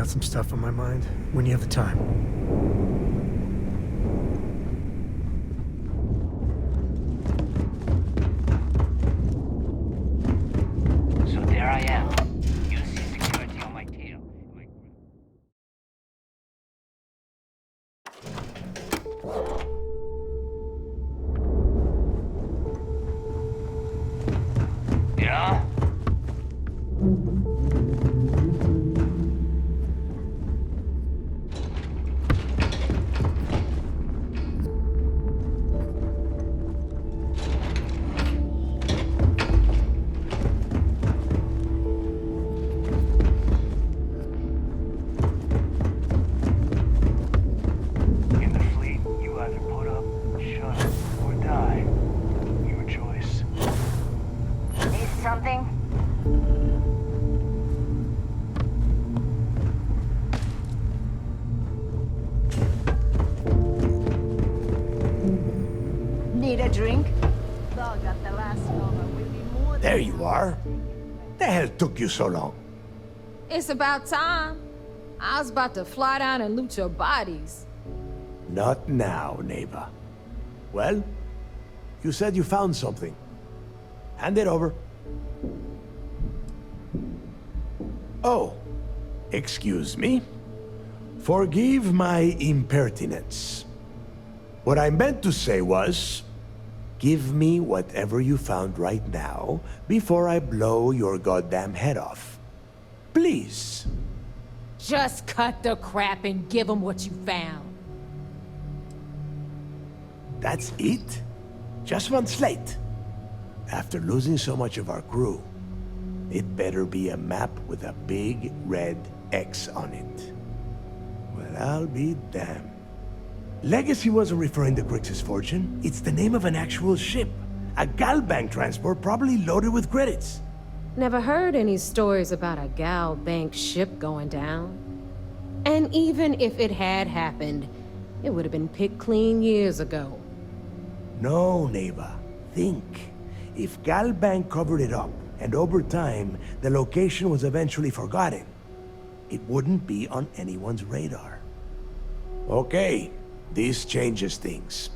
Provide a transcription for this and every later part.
got some stuff on my mind. When you have the time. So there I am. You see security on my tail. Yeah? In the fleet, you either put up, shut up, or die. Your choice. Need something? Need a drink? Dog got the last moment. Will be more There you are. The hell took you so long? It's about time. I was about to fly down and loot your bodies. Not now, neighbor. Well, you said you found something. Hand it over. Oh, excuse me. Forgive my impertinence. What I meant to say was, give me whatever you found right now before I blow your goddamn head off. Please. Just cut the crap and give them what you found. That's it? Just one slate? After losing so much of our crew, it better be a map with a big red X on it. Well, I'll be damned. Legacy wasn't referring to Crix's fortune. It's the name of an actual ship. A Galbank transport probably loaded with credits. Never heard any stories about a Gal Bank ship going down. And even if it had happened, it would have been picked clean years ago. No, neighbor. Think. If Galbank covered it up, and over time, the location was eventually forgotten, it wouldn't be on anyone's radar. Okay, this changes things.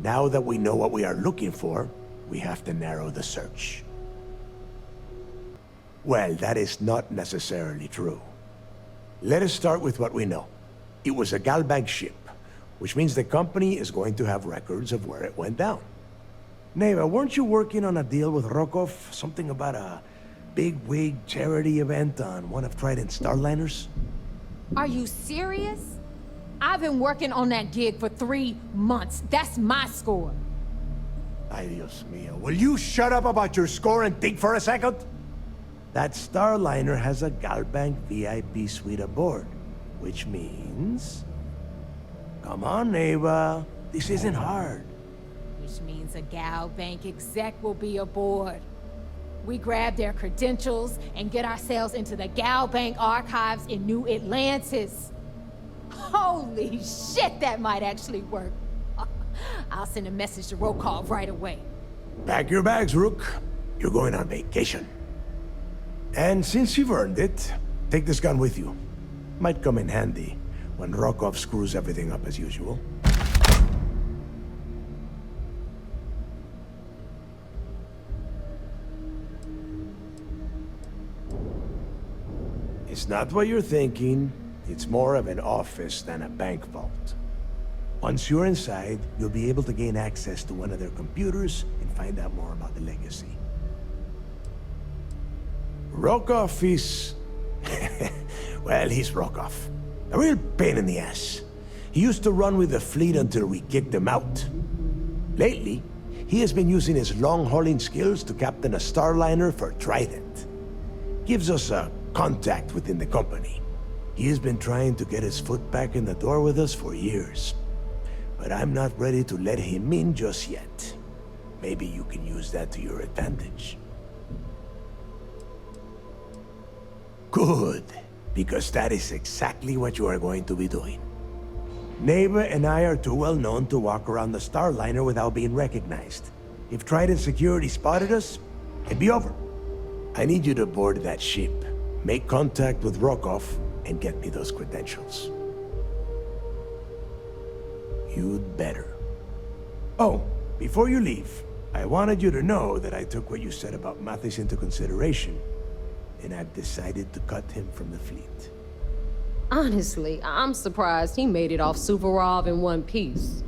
Now that we know what we are looking for, we have to narrow the search. Well, that is not necessarily true. Let us start with what we know. It was a Galbank ship, which means the company is going to have records of where it went down. Neighbor, weren't you working on a deal with Rokov? Something about a big-wig charity event on one of Trident's starliners? Are you serious? I've been working on that gig for 3 months. That's my score. Ay, Dios mío. Will you shut up about your score and think for a second? That starliner has a Galbank VIP suite aboard, which means... Come on, neighbor. This isn't hard. Which means a Gal Bank exec will be aboard. We grab their credentials and get ourselves into the Gal Bank archives in New Atlantis. Holy shit, that might actually work. I'll send a message to Rokov right away. Pack your bags, Rook. You're going on vacation. And since you've earned it, take this gun with you. Might come in handy when Rokov screws everything up as usual. It's not what you're thinking. It's more of an office than a bank vault. Once you're inside, you'll be able to gain access to one of their computers and find out more about the legacy. Rokov is... well, he's Rokov. A real pain in the ass. He used to run with the fleet until we kicked him out. Lately, he has been using his long-hauling skills to captain a starliner for Trident. Gives us a contact within the company. He has been trying to get his foot back in the door with us for years. But I'm not ready to let him in just yet. Maybe you can use that to your advantage. Good, because that is exactly what you are going to be doing. Neighbor and I are too well known to walk around the starliner without being recognized. If Trident security spotted us, it'd be over. I need you to board that ship, make contact with Rokov, and get me those credentials. You'd better. Oh, before you leave, I wanted you to know that I took what you said about Mathis into consideration, and I've decided to cut him from the fleet. Honestly, I'm surprised he made it off Suvorov in one piece.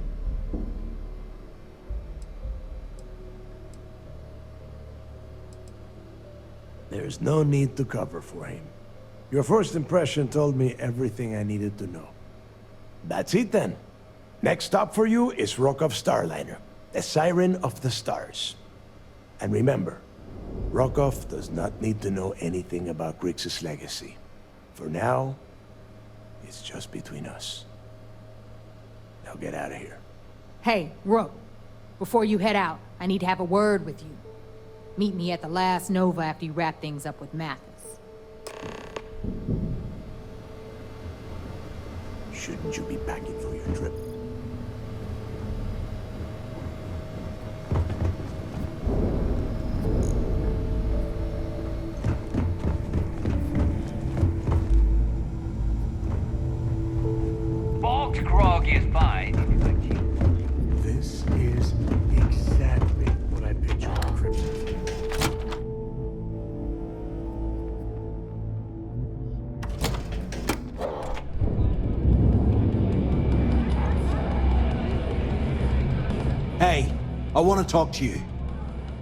There's no need to cover for him. Your first impression told me everything I needed to know. That's it then. Next stop for you is Rokov Starliner, the Siren of the Stars. And remember, Rokov does not need to know anything about Grixis' legacy. For now, it's just between us. Now get out of here. Hey, Rook. Before you head out, I need to have a word with you. Meet me at the last Nova after you wrap things up with Mathis. Shouldn't you be packing for your trip? Bulk grog is fine. This is exactly what I pictured on Crimson. Hey, I want to talk to you.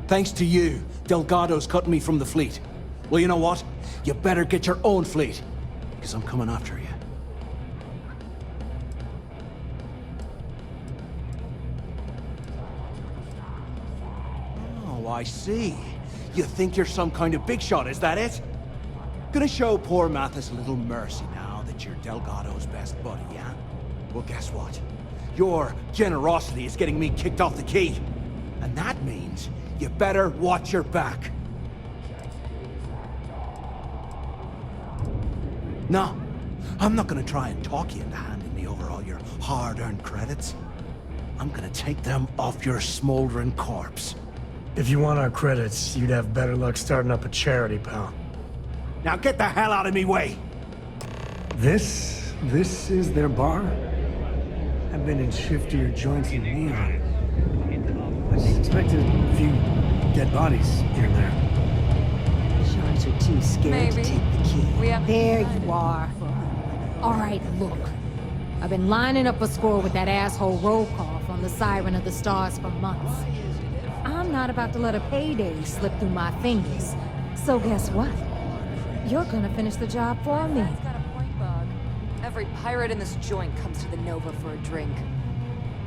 Thanks to you, Delgado's cutting me from the fleet. Well, you know what? You better get your own fleet, because I'm coming after you. Oh, I see. You think you're some kind of big shot, is that it? Gonna show poor Mathis a little mercy now that you're Delgado's best buddy, yeah? Well, guess what? Your generosity is getting me kicked off the key. And that means you better watch your back. No, I'm not gonna try and talk you into handing me over all your hard-earned credits. I'm gonna take them off your smoldering corpse. If you want our credits, you'd have better luck starting up a charity, pal. Now get the hell out of me way! This is their bar? I've been in shiftier joints than Neon. I expected a few dead bodies here and there. Sharks are too scared to take the key. There you are. All right, look. I've been lining up a score with that asshole Rokov on the Siren of the Stars for months. I'm not about to let a payday slip through my fingers. So guess what? You're gonna finish the job for me. That's got a point, Bug. Every pirate in this joint comes to the Nova for a drink.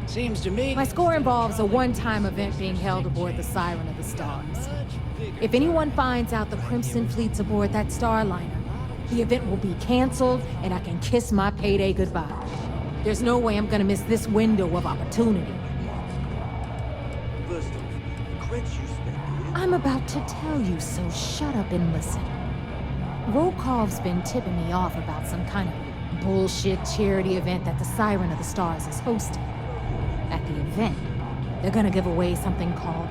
Seems to me... My score involves a one-time event being held aboard the Siren of the Stars. If anyone finds out the Crimson Fleet's aboard that Starliner, the event will be canceled and I can kiss my payday goodbye. There's no way I'm gonna miss this window of opportunity. I'm about to tell you, so shut up and listen. Rokov's been tipping me off about some kind of bullshit charity event that the Siren of the Stars is hosting. At the event, they're gonna give away something called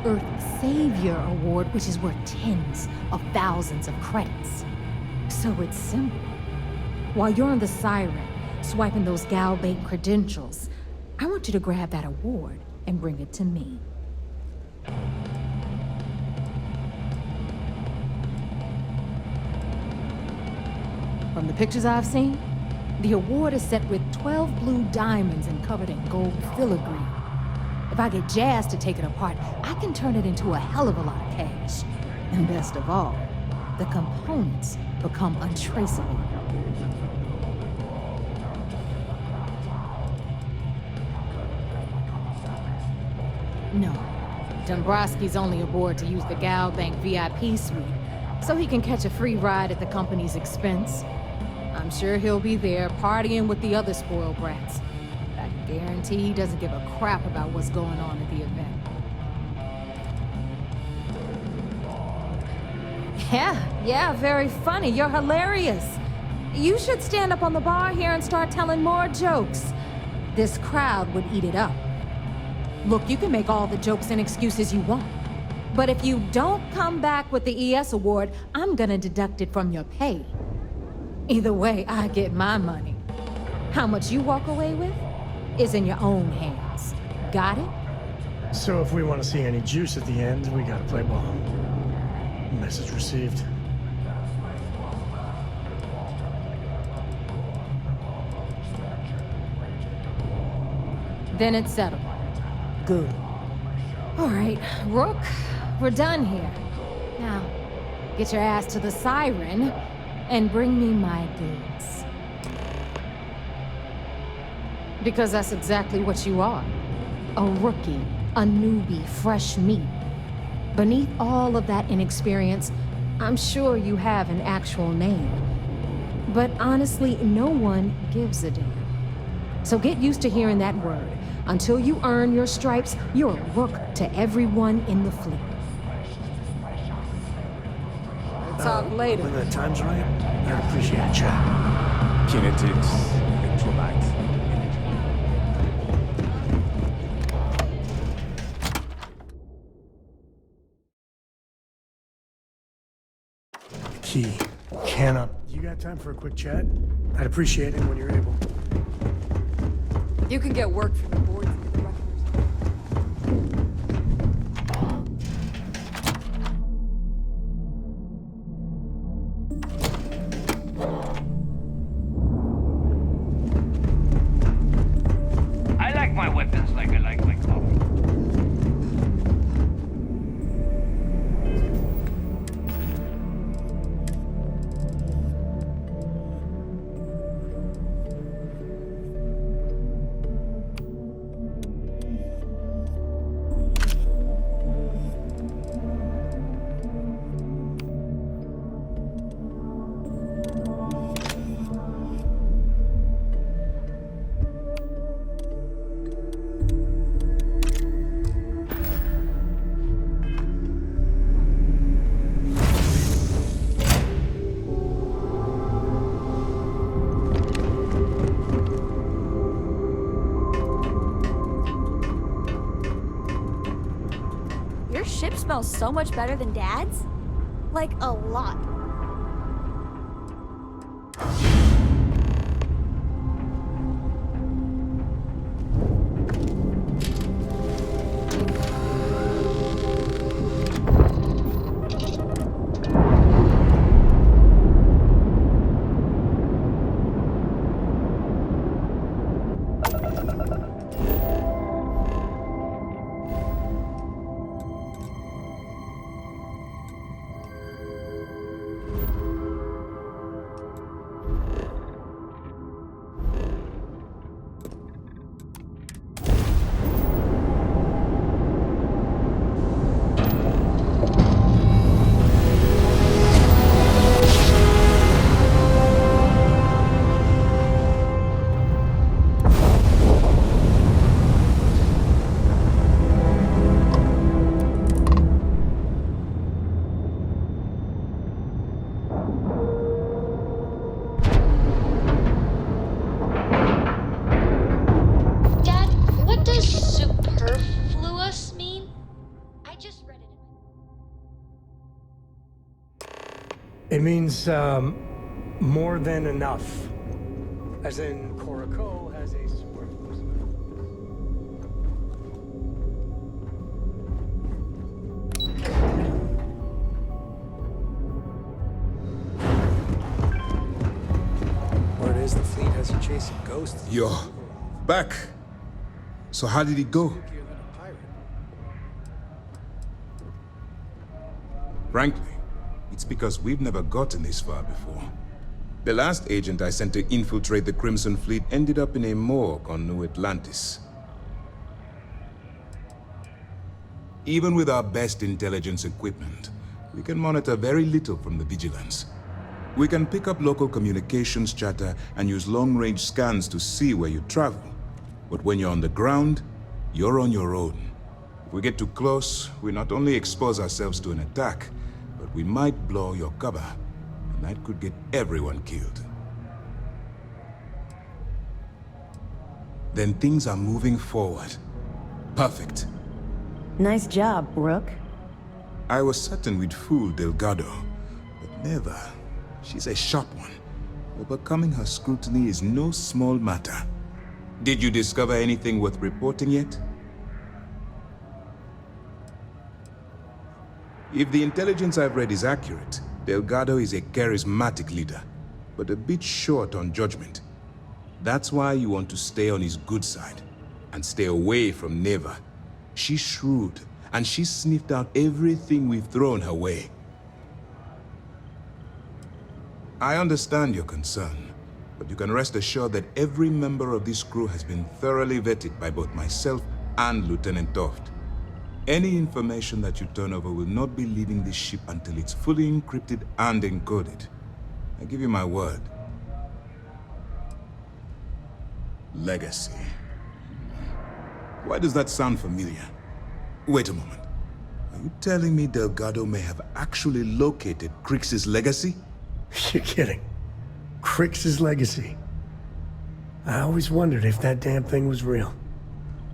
the Earth Savior Award, which is worth tens of thousands of credits. So it's simple. While you're on the Siren, swiping those Galbank credentials, I want you to grab that award and bring it to me. From the pictures I've seen, the award is set with 12 blue diamonds and covered in gold filigree. If I get Jazz to take it apart, I can turn it into a hell of a lot of cash. And best of all, the components become untraceable. No, Dombrowski's only aboard to use the Galbank VIP suite, so he can catch a free ride at the company's expense. I'm sure he'll be there partying with the other spoiled brats. I guarantee he doesn't give a crap about what's going on at the event. Yeah, very funny. You're hilarious. You should stand up on the bar here and start telling more jokes. This crowd would eat it up. Look, you can make all the jokes and excuses you want. But if you don't come back with the ES award, I'm gonna deduct it from your pay. Either way, I get my money. How much you walk away with is in your own hands. Got it? So if we want to see any juice at the end, we gotta play ball. Message received. Then it's settled. Good. All right, Rook, we're done here. Now, get your ass to the Siren and bring me my goods. Because that's exactly what you are. A rookie, a newbie, fresh meat. Beneath all of that inexperience, I'm sure you have an actual name. But honestly, no one gives a damn. So get used to hearing that word. Until you earn your stripes, you're a rook to everyone in the fleet. Talk later. When the time's right, I'd appreciate a chat. Kinetics, electrolyte, Key. Cannot. You got time for a quick chat? I'd appreciate it when you're able. You can get work from the boards and the directors. I like my weapons like I like my coffee. Your ship smells so much better than Dad's? Like, a lot. It means, more than enough. As in, Korako has a superfluous amount. Word is the fleet has you chasing ghosts. Yo, back. So how did it go? Frankly, it's because we've never gotten this far before. The last agent I sent to infiltrate the Crimson Fleet ended up in a morgue on New Atlantis. Even with our best intelligence equipment, we can monitor very little from the vigilance. We can pick up local communications chatter and use long-range scans to see where you travel. But when you're on the ground, you're on your own. If we get too close, we not only expose ourselves to an attack, but we might blow your cover, and that could get everyone killed. Then things are moving forward. Perfect. Nice job, Rook. I was certain we'd fool Delgado, but never. She's a sharp one. Overcoming her scrutiny is no small matter. Did you discover anything worth reporting yet? If the intelligence I've read is accurate, Delgado is a charismatic leader, but a bit short on judgment. That's why you want to stay on his good side, and stay away from Neva. She's shrewd, and she's sniffed out everything we've thrown her way. I understand your concern, but you can rest assured that every member of this crew has been thoroughly vetted by both myself and Lieutenant Toft. Any information that you turn over will not be leaving this ship until it's fully encrypted and encoded. I give you my word. Legacy. Why does that sound familiar? Wait a moment. Are you telling me Delgado may have actually located Crix's legacy? You're kidding. Crix's legacy. I always wondered if that damn thing was real.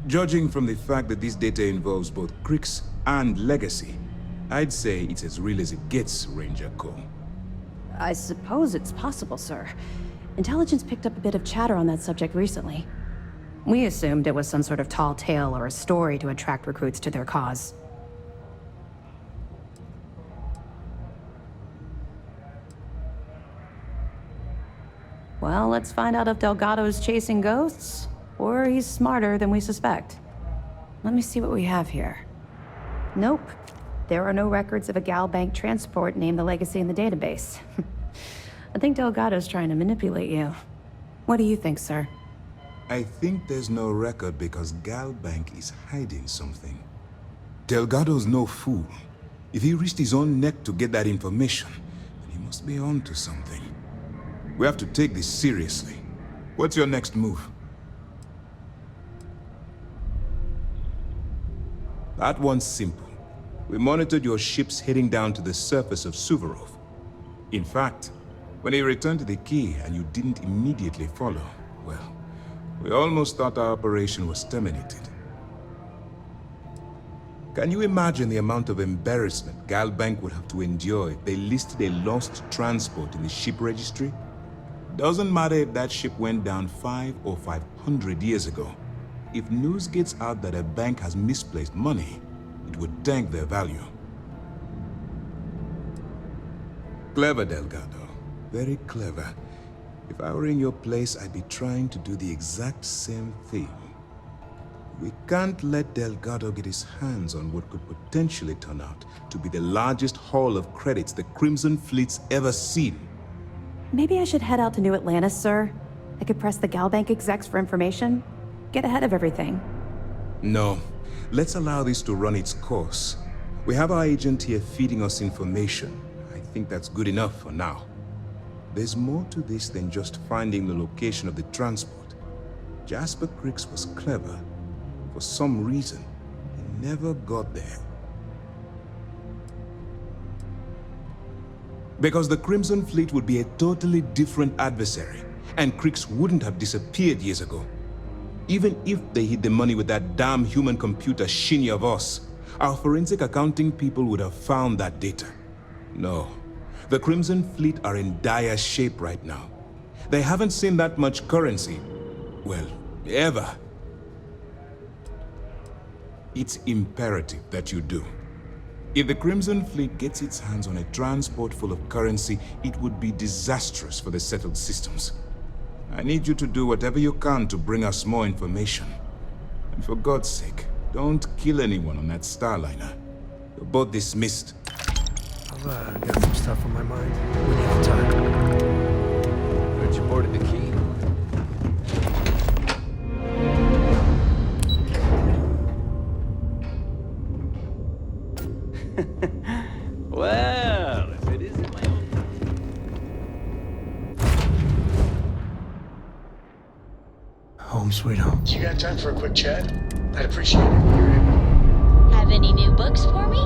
Judging from the fact that this data involves both Crix and legacy, I'd say it's as real as it gets, Ranger Cole. I suppose it's possible, sir. Intelligence picked up a bit of chatter on that subject recently. We assumed it was some sort of tall tale or a story to attract recruits to their cause. Well, let's find out if Delgado's chasing ghosts, or he's smarter than we suspect. Let me see what we have here. Nope. There are no records of a Gal Bank transport named the Legacy in the database. I think Delgado's trying to manipulate you. What do you think, sir? I think there's no record because Gal Bank is hiding something. Delgado's no fool. If he risked his own neck to get that information, then he must be on to something. We have to take this seriously. What's your next move? That one's simple. We monitored your ships heading down to the surface of Suvorov. In fact, when he returned to the key and you didn't immediately follow, well, we almost thought our operation was terminated. Can you imagine the amount of embarrassment Gal Bank would have to endure if they listed a lost transport in the ship registry? Doesn't matter if that ship went down 5 or 500 years ago. If news gets out that a bank has misplaced money, it would tank their value. Clever, Delgado. Very clever. If I were in your place, I'd be trying to do the exact same thing. We can't let Delgado get his hands on what could potentially turn out to be the largest haul of credits the Crimson Fleet's ever seen. Maybe I should head out to New Atlantis, sir? I could press the Gal Bank execs for information. Get ahead of everything. No. Let's allow this to run its course. We have our agent here feeding us information. I think that's good enough for now. There's more to this than just finding the location of the transport. Jasper Crix was clever. For some reason, he never got there. Because the Crimson Fleet would be a totally different adversary, and Crix wouldn't have disappeared years ago. Even if they hid the money with that damn human computer Shinny of us, our forensic accounting people would have found that data. No, the Crimson Fleet are in dire shape right now. They haven't seen that much currency, well, ever. It's imperative that you do. If the Crimson Fleet gets its hands on a transport full of currency, it would be disastrous for the settled systems. I need you to do whatever you can to bring us more information. And for God's sake, don't kill anyone on that Starliner. You're both dismissed. I've got some stuff on my mind. When you have time. Heard you boarded the key. Well, if it isn't my own... Home sweet home. You got time for a quick chat? I'd appreciate it. Have any new books for me?